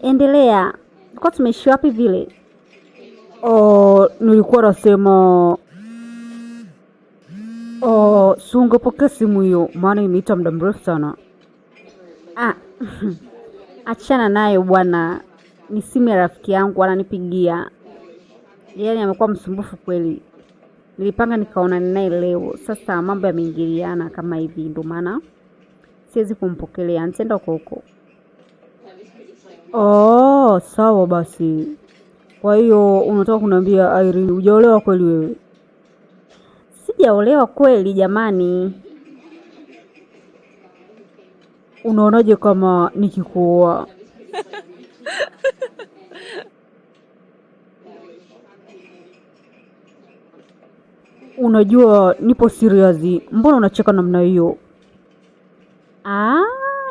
Endelea. Kwa tumeishia wapi vile? Nilikuwa nasema ungepokea simu hiyo maana imeita muda mrefu sana. Achana nayo bwana. Ni simu ya rafiki yangu ananipigia. Yaani amekuwa msumbufu kweli. Nilipanga nikaona naye leo. Sasa mambo yameingiliana kama hivi, ndio maana siwezi kumpokelea. Nitaenda huko. Sawa basi. Kwa hiyo unataka kuniambia Irene hujaolewa kweli wewe? Sijaolewa kweli jamani. Unaonaje kama nikikuoa? Unajua nipo serious. Mbona unacheka namna hiyo?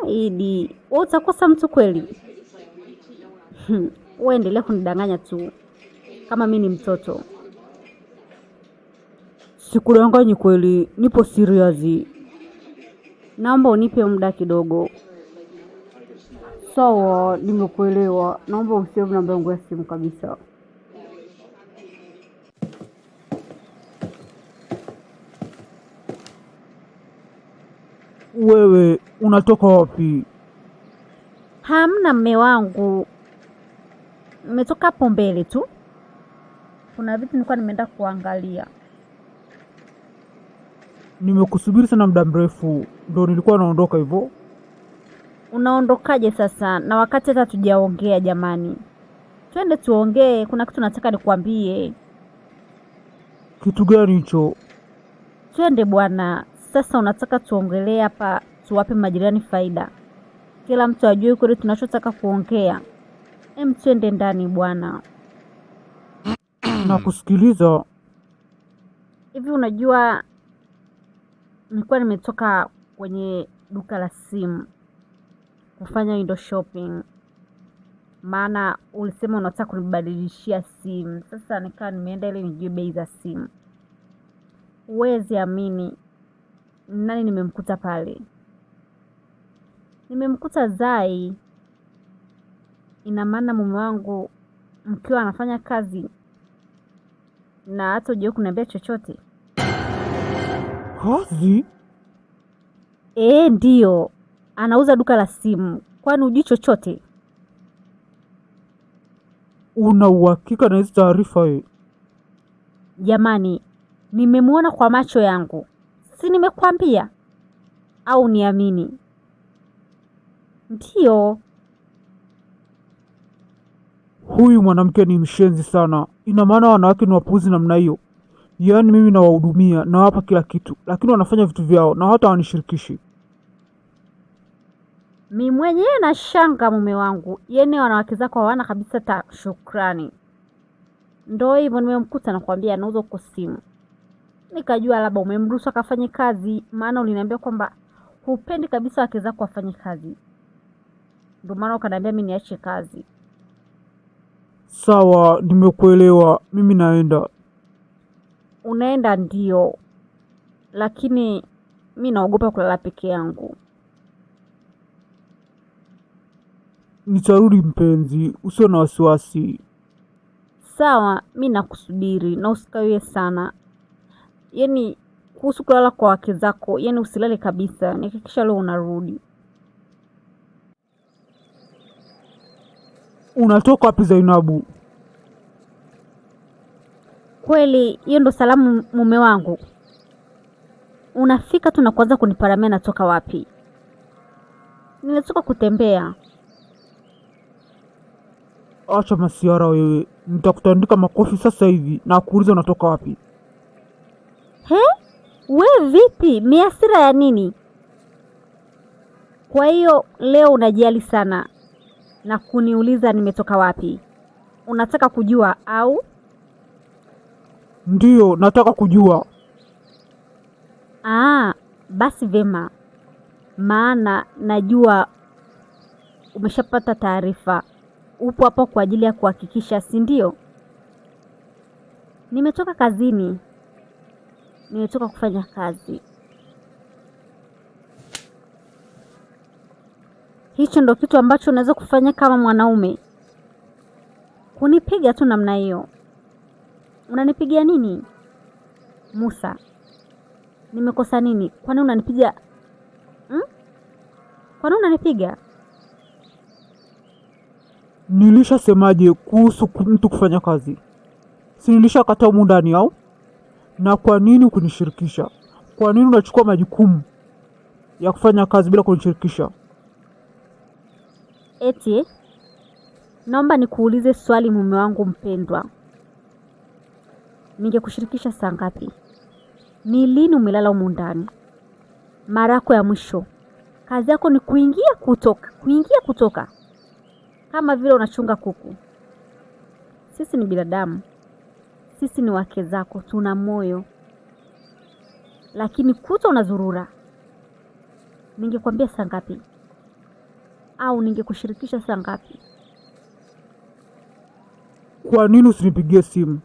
Idi, wewe utakosa mtu kweli? Wewe endelea kunidanganya tu kama mimi ni mtoto. Sikudanganyi kweli, nipo serious. Naomba unipe muda kidogo. Sawa, nimekuelewa. Naomba useme namba yangu ya simu kabisa. Wewe unatoka wapi? Hamna mme wangu. Nimetoka hapo mbele tu. Kuna vitu nilikuwa nimeenda kuangalia. Nimekusubiri sana muda mrefu, ndio nilikuwa naondoka hivyo. Unaondokaje sasa na wakati hata tujaongea jamani? Twende tuongee, kuna kitu nataka nikwambie. Kitu gani hicho? Twende bwana. Sasa unataka tuongelee hapa, tuwape majirani faida. Kila mtu ajue kile tunachotaka kuongea. Twende ndani bwana. Nakusikiliza. Hivi unajua nilikuwa nimetoka kwenye duka la simu kufanya window shopping. Maana ulisema unataka kunibadilishia simu. Sasa nikaa nimeenda ili nijue bei za simu. Huwezi amini nani nimemkuta pale. Nimemkuta Zai. Ina maana mume wangu mkiwa anafanya kazi na hata hujui kuniambia chochote. Kazi? Ndio. Anauza duka la simu. Kwani hujui chochote? Una uhakika na hizo taarifa wewe? Jamani, nimemuona kwa macho yangu. Si nimekwambia? Au niamini? Ndio. Huyu mwanamke ni mshenzi sana. Ina maana wanawake ni wapuzi namna hiyo. Yaani mimi nawahudumia, nawapa kila kitu, lakini wanafanya vitu vyao na hata wanishirikishi. Mimi mwenyewe na shanga mume wangu. Yeye wanawake zako hawana kabisa ta shukrani. Ndio hivyo nimemkuta na kwambia anauza kwa simu. Nikajua labda umemruhusu akafanye kazi, maana uliniambia kwamba hupendi kabisa wake zako wafanye kazi. Ndio maana ukaniambia mimi niache kazi. Sawa, nimekuelewa. Mimi naenda. Unaenda ndio. Lakini mimi naogopa kulala peke yangu. Nitarudi mpenzi, usio na wasiwasi. Sawa, mimi nakusubiri na usikawie sana. Yaani kuhusu kulala kwa wake zako, yaani usilale kabisa. Nihakikisha leo unarudi. Unatoka wapi Zainabu? Kweli hiyo ndo salamu mume wangu? Unafika tu na kuanza kuniparamia natoka wapi? Nimetoka kutembea. Acha masiara wewe. Nitakutandika makofi sasa hivi na kuuliza unatoka wapi. We vipi? Miasira ya nini? Kwa hiyo leo unajali sana na kuniuliza nimetoka wapi? Unataka kujua au? Ndio, nataka kujua. Basi vema. Maana najua umeshapata taarifa. Upo hapo kwa ajili ya kuhakikisha, si ndio? Nimetoka kazini. Nimetoka kufanya kazi. Hicho ndo kitu ambacho unaweza kufanya kama mwanaume? Kunipiga tu namna hiyo? Unanipigia nini Musa? Nimekosa nini? Kwani unanipiga? Kwani unanipiga? Nilishasemaje kuhusu mtu kufanya kazi? Si nilishakataa humu ndani au? Na kwa nini kunishirikisha? Kwa nini unachukua majukumu ya kufanya kazi bila kunishirikisha? Eti, naomba nikuulize swali mume wangu mpendwa. Ningekushirikisha saa ngapi? Ni lini umelala humu ndani? Mara yako ya mwisho. Kazi yako ni kuingia kutoka. Kama vile unachunga kuku. Sisi ni binadamu. Sisi ni wake zako, tuna moyo. Lakini unazurura. Ningekwambia saa ngapi? Au ningekushirikisha saa ngapi? Kwa nini usinipigie simu?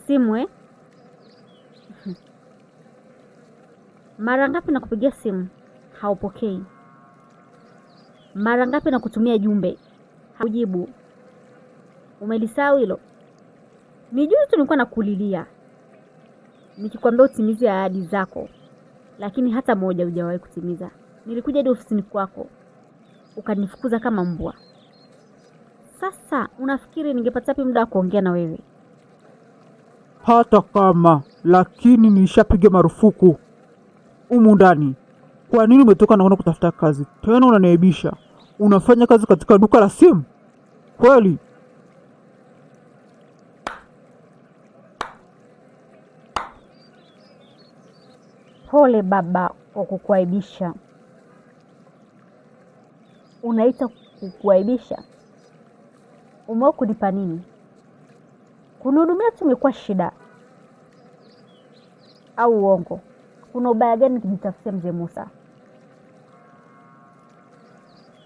Simu Mara ngapi nakupigia simu? Haupokei. Mara ngapi nakutumia jumbe? Haujibu. Umelisahau hilo? Ni juzi tu nilikuwa nakulilia nikikwambia utimize ahadi zako, lakini hata moja hujawahi kutimiza. Nilikuja hadi ofisini kwako ukanifukuza kama mbwa. Sasa unafikiri ningepata wapi muda wa kuongea na wewe? Hata kama, lakini nilishapiga marufuku humu ndani. Kwa nini umetoka na kwenda kutafuta kazi? Tena unaniaibisha. Unafanya kazi katika duka la simu? Kweli? Pole baba kwa kukuaibisha. Unaita kukuaibisha? Umewahi kunipa nini? Kunihudumia tu imekuwa shida au uongo? Kuna ubaya gani nikijitafutia mzee Musa?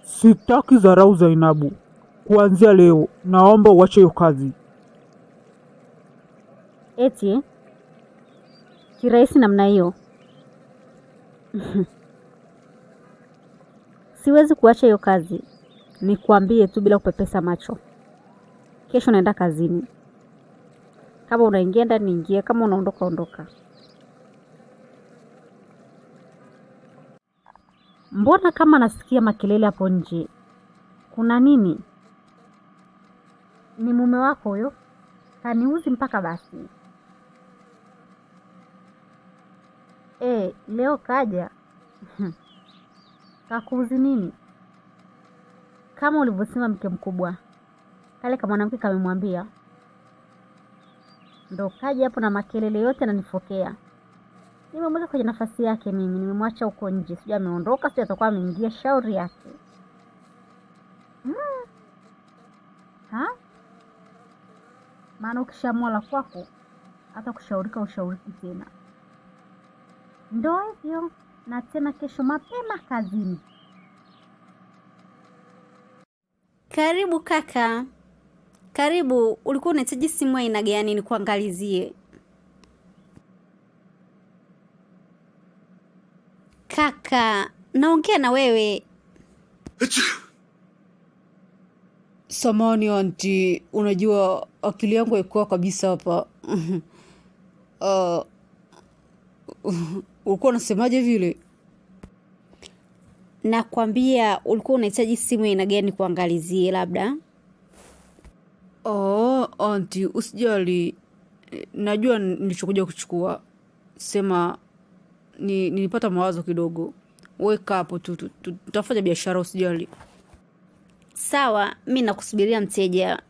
Sitaki dharau Zainabu. Kuanzia leo naomba uache hiyo kazi. Eti kirahisi namna hiyo? Siwezi kuacha hiyo kazi. Nikwambie tu bila kupepesa macho. Kesho naenda kazini. Kama unaingia ndani ingie, kama unaondoka ondoka. Mbona kama nasikia makelele hapo nje? Kuna nini? Ni mume wako huyo? Kaniuzi mpaka basi. Leo kaja. Kakuuzi nini? Kama ulivyosema mke mkubwa. Kale kama mwanamke kamemwambia. Ndo kaja hapo na makelele yote ananifokea. Nimemweka kwenye nafasi yake mimi, nimemwacha huko nje. Sijui ameondoka, sijui atakuwa ameingia, shauri yake. Maana ukishaamua la kwako, hata kushaurika ushauriki tena. Ndo hivyo, na tena kesho mapema kazini. Karibu kaka. Karibu, ulikuwa unahitaji simu aina gani nikuangalizie? Kaka, naongea na wewe. Samahani aunti, unajua akili yangu haikuwa kabisa hapa. Ulikuwa unasemaje vile? Nakwambia ulikuwa unahitaji simu aina gani kuangalizie labda? Aunti, usijali. Najua nilichokuja kuchukua. Sema nilipata mawazo kidogo. Weka hapo tu tutafanya biashara, usijali. Sawa, mimi nakusubiria mteja.